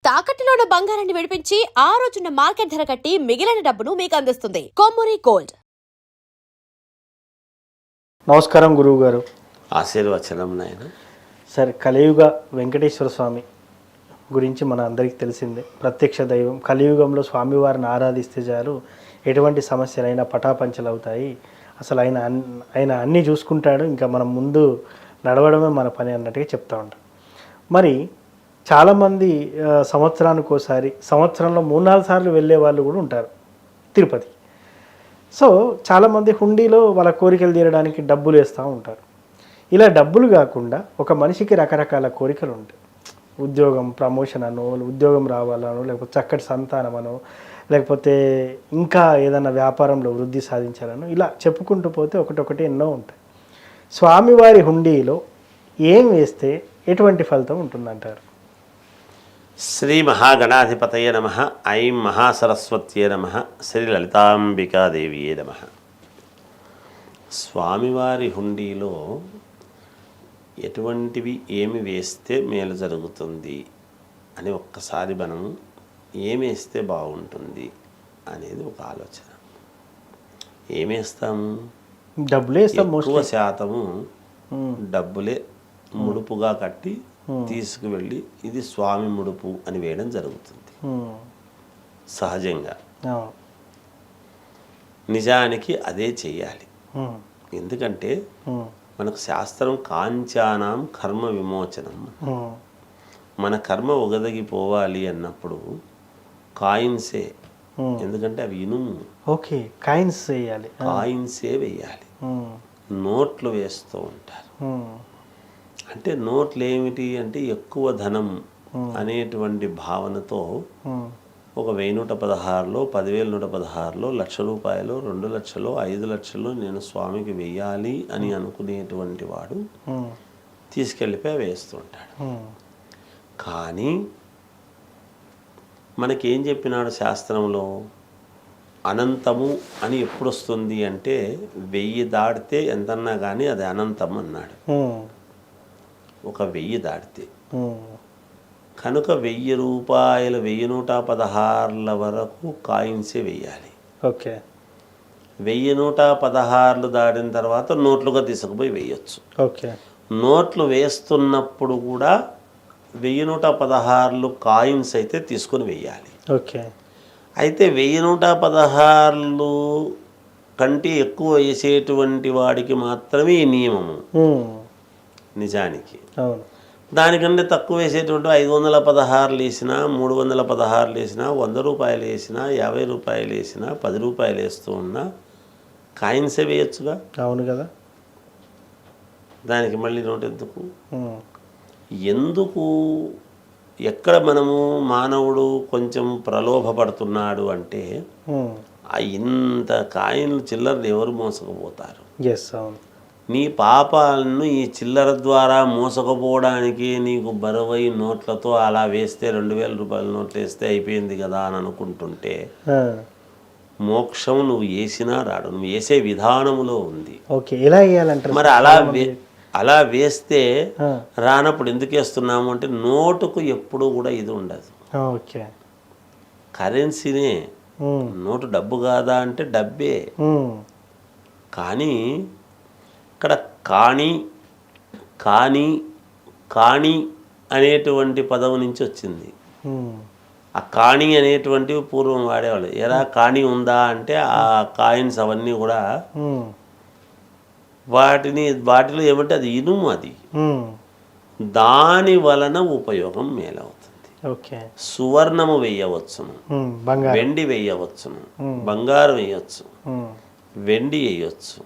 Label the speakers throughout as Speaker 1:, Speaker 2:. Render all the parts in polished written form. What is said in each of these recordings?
Speaker 1: తాకట్టులో ఉన్న బంగారాన్ని విడిపించి ఆ రోజున్న మార్కెట్ ధర కట్టి మిగిలిన డబ్బును మీకు అందిస్తుంది కొమ్మూరి గోల్డ్.
Speaker 2: నమస్కారం గురువు గారు.
Speaker 3: ఆశీర్వచనం నాయన.
Speaker 2: సార్, కలియుగ వెంకటేశ్వర స్వామి గురించి మన అందరికీ తెలిసిందే. ప్రత్యక్ష దైవం. కలియుగంలో స్వామివారిని ఆరాధిస్తే చాలు ఎటువంటి సమస్యలైనా పటాపంచలు అవుతాయి. అసలు ఆయన అన్నీ చూసుకుంటాడు, ఇంకా మనం ముందు నడవడమే మన పని అన్నట్టుగా చెప్తా ఉంటాం. మరి చాలామంది సంవత్సరానికి ఒకసారి, సంవత్సరంలో 3-4 సార్లు వెళ్ళే వాళ్ళు కూడా ఉంటారు తిరుపతి. సో చాలామంది హుండీలో వాళ్ళ కోరికలు తీరడానికి డబ్బులు వేస్తూ ఉంటారు. ఇలా డబ్బులు కాకుండా ఒక మనిషికి రకరకాల కోరికలు ఉంటాయి. ఉద్యోగం, ప్రమోషన్ అనో, ఉద్యోగం రావాలనో, లేకపోతే చక్కటి సంతానం అనో, లేకపోతే ఇంకా ఏదైనా వ్యాపారంలో వృద్ధి సాధించాలనో, ఇలా చెప్పుకుంటూ పోతే ఒకటొకటి ఎన్నో ఉంటాయి. స్వామివారి హుండీలో ఏం వేస్తే ఎటువంటి ఫలితం ఉంటుందంటారు?
Speaker 3: శ్రీ మహాగణాధిపతయ నమ. ఐం మహాసరస్వత్యే నమ. శ్రీ లలితాంబికాదేవియే నమ. స్వామివారి హుండీలో ఎటువంటివి ఏమి వేస్తే మేలు జరుగుతుంది అని ఒక్కసారి మనం ఏమి వేస్తే బాగుంటుంది అనేది ఒక ఆలోచన. ఏమేస్తాము?
Speaker 2: డబ్బులే.
Speaker 3: ఎక్కువ శాతము డబ్బులే ముడుపుగా కట్టి తీసుకువెళ్ళి ఇది స్వామి ముడుపు అని వేయడం జరుగుతుంది సహజంగా. నిజానికి అదే చెయ్యాలి. ఎందుకంటే మనకు శాస్త్రం కాంచానాం కర్మ విమోచనం. మన కర్మ ఒగదగిపోవాలి అన్నప్పుడు కాయిన్సే, ఎందుకంటే అవి ఇనుము.
Speaker 2: ఓకే, కాయిన్స్ వేయాలి.
Speaker 3: కాయిన్సే వేయాలి. నోట్లు వేస్తూ ఉంటారు. అంటే నోట్లు ఏమిటి అంటే ఎక్కువ ధనం అనేటువంటి భావనతో ఒక 1116లో, 10116లో, 1,00,000 రూపాయలు, 2 లక్షలు, 5 లక్షలు నేను స్వామికి వెయ్యాలి అని అనుకునేటువంటి వాడు తీసుకెళ్ళిపోయి వేస్తుంటాడు. కానీ మనకేం చెప్పినాడు శాస్త్రంలో? అనంతము అని ఎప్పుడు వస్తుంది అంటే 1000 దాటితే ఎంతన్నా కానీ అది అనంతం అన్నాడు. ఒక 1000 దాటితే కనుక 1000 రూపాయలు, 1116ల వరకు కాయిన్సే వెయ్యాలి.
Speaker 2: ఓకే,
Speaker 3: 1116 దాటిన తర్వాత నోట్లుగా తీసుకుపోయి వేయచ్చు.
Speaker 2: ఓకే,
Speaker 3: నోట్లు వేస్తున్నప్పుడు కూడా 1116 కాయిన్స్ అయితే తీసుకొని వెయ్యాలి.
Speaker 2: ఓకే.
Speaker 3: అయితే 1116 కంటే ఎక్కువ వేసేటువంటి వాడికి మాత్రమే ఈ నియమము నిజానికి. దానికంటే తక్కువ వేసేటువంటి 516 వేసినా, 316 వేసినా, 100 రూపాయలు వేసినా, 50 రూపాయలు వేసినా, 10 రూపాయలు వేస్తూ ఉన్నా కాయిన్సే వేయచ్చుగా. అవును కదా. దానికి మళ్ళీ నోట్ ఎందుకు ఎక్కడ మనము మానవుడు కొంచెం ప్రలోభపడుతున్నాడు అంటే ఇంత కాయిన్లు చిల్లరలు ఎవరు మోసకపోతారు? నీ పాపాలను ఈ చిల్లర ద్వారా మోసకపోవడానికి నీకు బరువై నోట్లతో అలా వేస్తే 2,000 రూపాయల నోట్లు వేస్తే అయిపోయింది కదా అని అనుకుంటుంటే మోక్షం నువ్వు వేసినా రాడు. నువ్వు వేసే విధానములో ఉంది. మరి అలా వేస్తే రానప్పుడు ఎందుకు వేస్తున్నాము అంటే నోటుకు ఎప్పుడు కూడా ఇది ఉండదు. కరెన్సీనే. నోటు డబ్బు కాదా అంటే డబ్బే. కానీ ఇక్కడ కాణి అనేటువంటి పదం నుంచి వచ్చింది. ఆ కాణి అనేటువంటివి పూర్వం వాడేవాళ్ళు. ఎరా కాణి ఉందా అంటే ఆ కాయిన్స్ అవన్నీ కూడా వాటిలో ఏమంటే అది ఇనుము. అది దాని వలన ఉపయోగం మేలవుతుంది. సువర్ణము వేయవచ్చును, వెండి వేయవచ్చును, బంగారం వేయవచ్చు, వెండి వేయవచ్చు.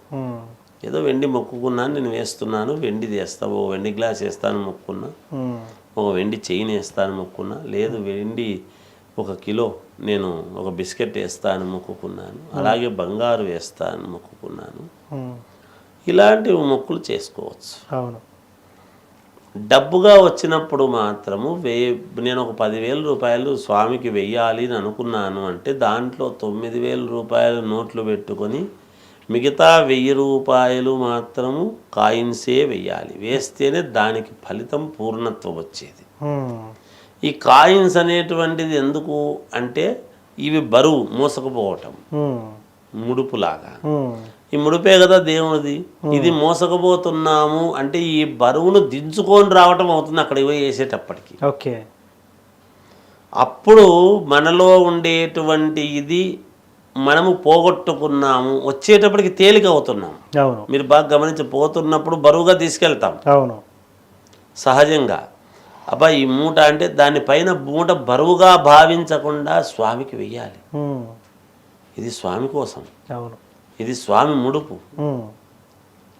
Speaker 3: ఏదో వెండి మొక్కుకున్నాను నేను వేస్తున్నాను, వెండి వేస్తాను, ఓ వెండి గ్లాస్ వేస్తాను మొక్కున్నా, ఒక వెండి చైన్ వేస్తాను మొక్కున్నా, లేదు వెండి 1 కిలో నేను ఒక బిస్కెట్ వేస్తాను మొక్కుకున్నాను, అలాగే బంగారు వేస్తాను మొక్కుకున్నాను. ఇలాంటివి మొక్కులు చేసుకోవచ్చు. అవును. డబ్బుగా వచ్చినప్పుడు మాత్రము నేను ఒక 10,000 రూపాయలు స్వామికి వెయ్యాలి అని అనుకున్నాను అంటే దాంట్లో 9,000 రూపాయలు నోట్లు పెట్టుకొని మిగతా 1,000 రూపాయలు మాత్రము కాయిన్సే వెయ్యాలి. వేస్తేనే దానికి ఫలితం పూర్ణత్వం వచ్చేది. ఈ కాయిన్స్ అనేటువంటిది ఎందుకు అంటే ఇవి బరువు మోసకపోవటం, ముడుపులాగా. ఈ ముడిపే కదా దేవుడిది. ఇది మోసకపోతున్నాము అంటే ఈ బరువును దించుకొని రావటం అవుతుంది అక్కడ ఇవి వేసేటప్పటికి.
Speaker 2: ఓకే.
Speaker 3: అప్పుడు మనలో ఉండేటువంటి ఇది మనము పోగొట్టుకున్నాము, వచ్చేటప్పటికి తేలిక అవుతున్నాం.
Speaker 2: అవును.
Speaker 3: మీరు బాగా గమనించి, పోతున్నప్పుడు బరువుగా తీసుకెళ్తాం
Speaker 2: అవును
Speaker 3: సహజంగా. అబ్బా ఈ మూట అంటే దానిపైన మూట బరువుగా భావించకుండా స్వామికి వెయ్యాలి. ఇది స్వామి కోసం,
Speaker 2: అవును,
Speaker 3: ఇది స్వామి ముడుపు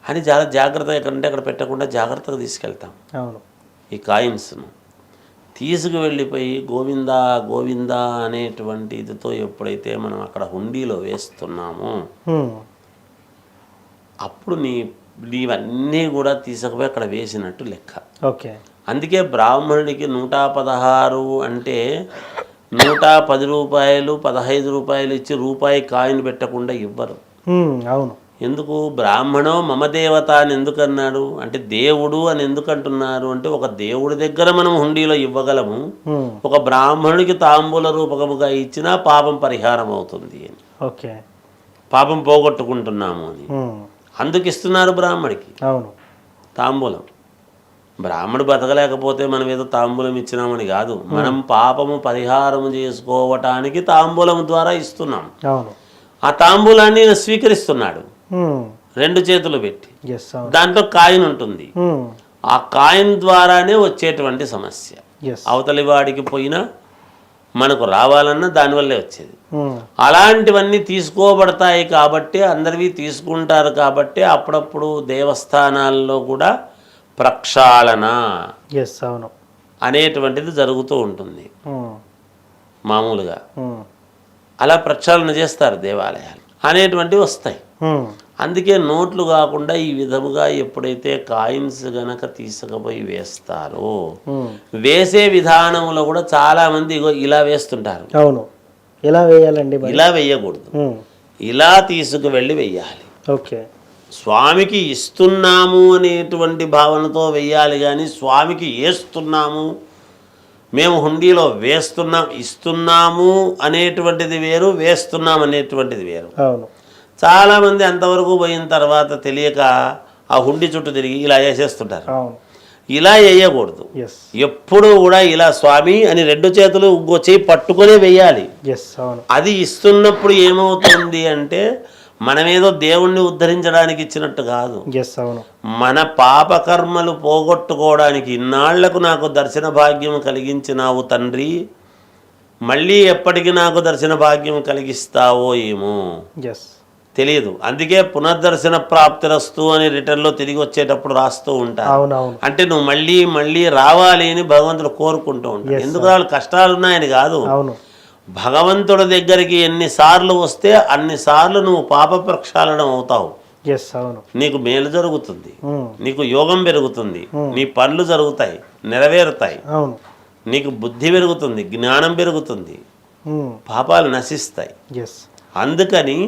Speaker 3: అని చాలా జాగ్రత్తగా ఎక్కడంటే అక్కడ పెట్టకుండా జాగ్రత్తగా తీసుకెళ్తాం.
Speaker 2: అవును.
Speaker 3: ఈ కాయిన్స్ను తీసుకువెళ్ళిపోయి గోవిందా గోవిందా అనేటువంటి ఇదితో ఎప్పుడైతే మనం అక్కడ హుండీలో వేస్తున్నామో అప్పుడు నీవన్నీ కూడా తీసుకుపోయి అక్కడ వేసినట్టు లెక్క.
Speaker 2: ఓకే.
Speaker 3: అందుకే బ్రాహ్మణుడికి 116 అంటే 110 రూపాయలు 15 రూపాయలు ఇచ్చి రూపాయి కాయిన్ పెట్టకుండా ఇవ్వరు.
Speaker 2: అవును.
Speaker 3: ఎందుకు? బ్రాహ్మణో మమ దేవత అని ఎందుకు అన్నాడు అంటే దేవుడు అని ఎందుకు అంటున్నారు అంటే ఒక దేవుడి దగ్గర మనం హుండీలో ఇవ్వగలము, ఒక బ్రాహ్మణుడికి తాంబూల రూపకముగా ఇచ్చినా పాపం పరిహారం అవుతుంది అని.
Speaker 2: ఓకే.
Speaker 3: పాపం పోగొట్టుకుంటున్నాము అని అందుకు ఇస్తున్నారు బ్రాహ్మడికి.
Speaker 2: అవును.
Speaker 3: తాంబూలం బ్రాహ్మడు బతకలేకపోతే మనం ఏదో తాంబూలం ఇచ్చినామని కాదు, మనం పాపము పరిహారం చేసుకోవటానికి తాంబూలం ద్వారా ఇస్తున్నాం.
Speaker 2: అవును.
Speaker 3: ఆ తాంబూలాన్ని స్వీకరిస్తున్నాడు 2 చేతులు పెట్టి. దాంట్లో కాయిన్ ఉంటుంది. ఆ కాయిన్ ద్వారానే వచ్చేటువంటి సమస్య. అవతలి వాడికి పోయినా మనకు రావాలన్నా దానివల్లే వచ్చేది. అలాంటివన్నీ తీసుకోబడతాయి కాబట్టి అందరివి తీసుకుంటారు కాబట్టి అప్పుడప్పుడు దేవస్థానాల్లో కూడా ప్రక్షాళన అనేటువంటిది జరుగుతూ ఉంటుంది మామూలుగా. అలా ప్రక్షాళన చేస్తారు దేవాలయాలు అనేటువంటివి వస్తాయి. అందుకే నోట్లు కాకుండా ఈ విధముగా ఎప్పుడైతే కాయిన్స్ గనక తీసుకుపోయి వేస్తారో వేసే విధానంలో కూడా చాలా మంది ఇలా వేస్తుంటారు.
Speaker 2: అవును. ఇలా వేయాలండి,
Speaker 3: ఇలా వేయకూడదు, ఇలా తీసుకువెళ్ళి వెయ్యాలి.
Speaker 2: ఓకే.
Speaker 3: స్వామికి ఇస్తున్నాము అనేటువంటి భావనతో వెయ్యాలి కానీ స్వామికి వేస్తున్నాము, మేము హుండీలో వేస్తున్నాం ఇస్తున్నాము అనేటువంటిది వేరు, వేస్తున్నాం అనేటువంటిది వేరు.
Speaker 2: అవును.
Speaker 3: చాలామంది అంతవరకు పోయిన తర్వాత తెలియక ఆ హుండీ చుట్టూ తిరిగి ఇలా వేసేస్తుంటారు. ఇలా వేయకూడదు. ఎప్పుడు కూడా ఇలా స్వామి అని 2 చేతులు ఇంకో చేయి పట్టుకునే వెయ్యాలి. అది ఇస్తున్నప్పుడు ఏమవుతుంది అంటే మనమేదో దేవుణ్ణి ఉద్ధరించడానికి ఇచ్చినట్టు కాదు, మన పాపకర్మలు పోగొట్టుకోవడానికి. ఇన్నాళ్లకు నాకు దర్శన భాగ్యం కలిగించినావు తండ్రి, మళ్ళీ ఎప్పటికి నాకు దర్శన భాగ్యం కలిగిస్తావో ఏమో తెలియదు. అందుకే పునర్దర్శన ప్రాప్తిరస్తు అని రిటర్న్లో తిరిగి వచ్చేటప్పుడు రాస్తూ ఉంటారు. అంటే నువ్వు మళ్ళీ మళ్ళీ రావాలి అని భగవంతుడు కోరుకుంటూ ఉంటాడు. ఎందుకు రావాలి? కష్టాలున్నాయని కాదు, భగవంతుడి దగ్గరికి ఎన్నిసార్లు వస్తే అన్నిసార్లు నువ్వు పాప ప్రక్షాళన అవుతావు. నీకు మేలు జరుగుతుంది, నీకు యోగం పెరుగుతుంది, నీ పనులు జరుగుతాయి, నెరవేరుతాయి, నీకు బుద్ధి పెరుగుతుంది, జ్ఞానం పెరుగుతుంది, పాపాలు నశిస్తాయి. అందుకని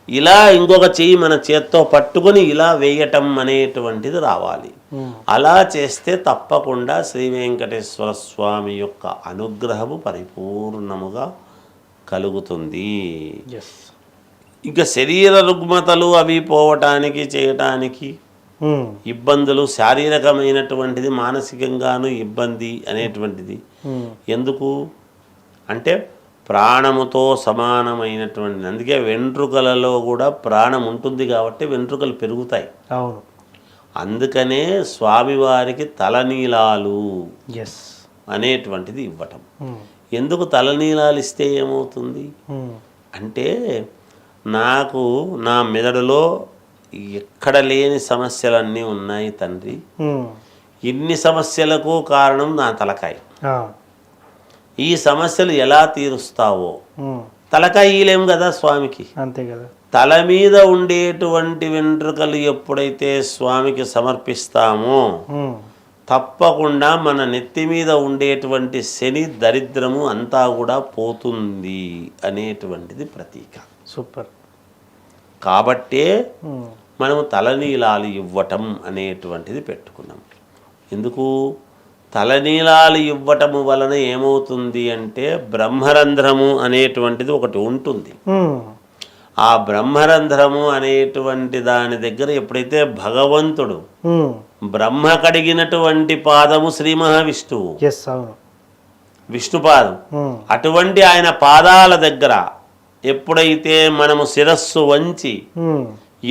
Speaker 3: ఇలా ఇంకొక చెయ్యి మన చేత్తో పట్టుకొని ఇలా వేయటం అనేటువంటిది రావాలి. అలా చేస్తే తప్పకుండా శ్రీ వెంకటేశ్వర స్వామి యొక్క అనుగ్రహము పరిపూర్ణముగా కలుగుతుంది. ఇంకా శరీర రుగ్మతలు అవి పోవటానికి చేయటానికి ఇబ్బందులు, శారీరకమైనటువంటిది మానసికంగాను ఇబ్బంది అనేటువంటిది ఎందుకు అంటే ప్రాణముతో సమానమైనటువంటి. అందుకే వెంట్రుకలలో కూడా ప్రాణం ఉంటుంది కాబట్టి వెంట్రుకలు పెరుగుతాయి.
Speaker 2: అవును.
Speaker 3: అందుకనే స్వామివారికి తలనీలాలు అనేటువంటిది ఇవ్వటం. ఎందుకు తలనీలాలు ఇస్తే ఏమవుతుంది అంటే నాకు నా మెదడులో ఎక్కడ లేని సమస్యలన్నీ ఉన్నాయి తండ్రి, ఇన్ని సమస్యలకు కారణం నా తలకాయ, ఈ సమస్యలు ఎలా తీరుస్తావో. తలకాయ ఇలేం కదా స్వామికి,
Speaker 2: అంతే కదా.
Speaker 3: తల మీద ఉండేటువంటి వెంట్రుకలు ఎప్పుడైతే స్వామికి సమర్పిస్తామో తప్పకుండా మన నెత్తి మీద ఉండేటువంటి శని దరిద్రము అంతా కూడా పోతుంది అనేటువంటిది ప్రతీక.
Speaker 2: సూపర్.
Speaker 3: కాబట్టే మనము తలనీలాలు ఇవ్వటం అనేటువంటిది పెట్టుకున్నాం. ఎందుకు? తలనీలాలు ఇవ్వటము వలన ఏమవుతుంది అంటే బ్రహ్మరంధ్రము అనేటువంటిది ఒకటి ఉంటుంది. ఆ బ్రహ్మరంధ్రము అనేటువంటి దాని దగ్గర ఎప్పుడైతే భగవంతుడు బ్రహ్మ కడిగినటువంటి పాదము శ్రీ మహావిష్ణువు, విష్ణుపాదం, అటువంటి ఆయన పాదాల దగ్గర ఎప్పుడైతే మనము శిరస్సు వంచి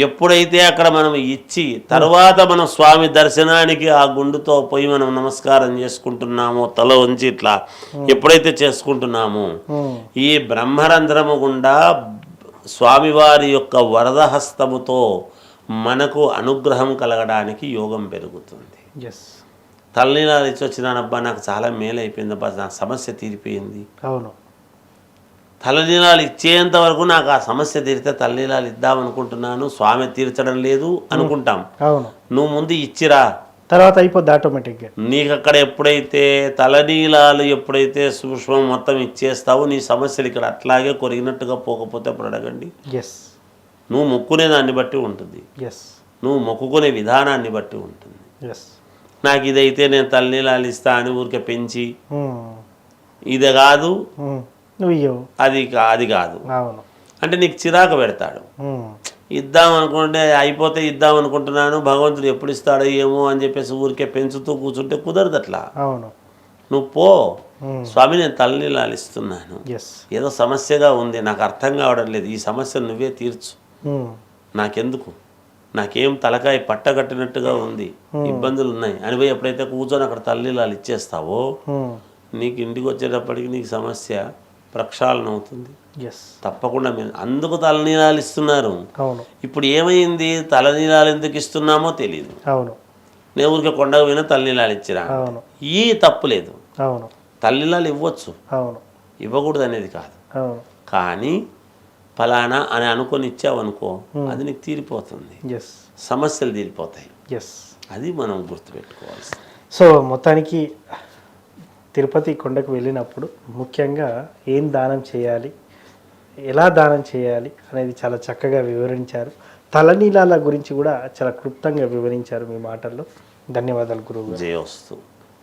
Speaker 3: ఎప్పుడైతే అక్కడ మనం ఇచ్చి తర్వాత మనం స్వామి దర్శనానికి ఆ గుండుతో పోయి మనం నమస్కారం చేసుకుంటున్నామో, తల వంచి ఇట్లా ఎప్పుడైతే చేసుకుంటున్నామో, ఈ బ్రహ్మరంధ్రము గుండా స్వామివారి యొక్క వరదహస్తముతో మనకు అనుగ్రహం కలగడానికి యోగం పెరుగుతుంది. తలనీలాలు ఇచ్చి వచ్చినానబ్బా, నాకు చాలా మేలు అయిపోయిందబ్బా, నా సమస్య తీరిపోయింది.
Speaker 2: అవును,
Speaker 3: తలనీలాలు ఇచ్చేంత వరకు నాకు ఆ సమస్య తీరితే తలనీలాలు ఇద్దామనుకుంటున్నాను, స్వామి తీర్చడం లేదు అనుకుంటాం.
Speaker 2: అవును,
Speaker 3: నువ్వు ముందు ఇచ్చిరా,
Speaker 2: తర్వాత అయిపోద్ది ఆటోమేటిక్గా.
Speaker 3: నీకు అక్కడ ఎప్పుడైతే తలనీలాలు ఎప్పుడైతే సూక్ష్మం మొత్తం ఇచ్చేస్తావో నీ సమస్యలు ఇక్కడ అట్లాగే కొరిగినట్టుగా పోకపోతే అప్పుడు అడగండి. నువ్వు మొక్కునే దాన్ని బట్టి ఉంటుంది, నువ్వు మొక్కుకునే విధానాన్ని బట్టి ఉంటుంది. నాకు ఇదైతే నేను తలనీలాలు ఇస్తా అని ఊరికే పెంచి ఇది కాదు అది కాదు అంటే నీకు చిరాకు పెడతాడు. ఇద్దాం అనుకుంటే అయిపోతే ఇద్దాం అనుకుంటున్నాను, భగవంతుడు ఎప్పుడు ఇస్తాడో ఏమో అని చెప్పేసి ఊరికే పెంచుతూ కూర్చుంటే కుదరదు అట్లా. నువ్వు పో, స్వామి నేను తలనీలాలు ఇస్తున్నాను, ఏదో సమస్యగా ఉంది, నాకు అర్థం కావడం లేదు, ఈ సమస్యను నువ్వే తీర్చు, నాకెందుకు, నాకేం తలకాయ పట్టగట్టినట్టుగా ఉంది, ఇబ్బందులు ఉన్నాయి అని పోయి ఎప్పుడైతే కూర్చొని అక్కడ తలనీలాలు ఇచ్చేస్తావో నీకు ఇంటికి వచ్చేటప్పటికి నీకు సమస్య ప్రక్షాళన అవుతుంది. తప్పకుండా మీరు అందుకు తలనీలాలు ఇస్తున్నారు. ఇప్పుడు ఏమైంది, తలనీలాలు ఎందుకు ఇస్తున్నామో తెలియదు. నేను ఊరికే కొండకు పోయినా తలనీలాలు ఇచ్చిరా, ఈ తప్పు లేదు, తలనీలాలు ఇవ్వచ్చు, ఇవ్వకూడదు అనేది కాదు. కానీ ఫలానా అని అనుకొని ఇచ్చావనుకో అది నీకు తీరిపోతుంది, సమస్యలు తీరిపోతాయి. అది మనం గుర్తుపెట్టుకోవాల్సి.
Speaker 2: సో మొత్తానికి తిరుపతి కొండకు వెళ్ళినప్పుడు ముఖ్యంగా ఏం దానం చేయాలి, ఎలా దానం చేయాలి అనేది చాలా చక్కగా వివరించారు. తలనీలాల గురించి కూడా చాలా క్లుప్తంగా వివరించారు మీ మాటల్లో. ధన్యవాదాలు గురువు గారు.
Speaker 3: జయోస్తు.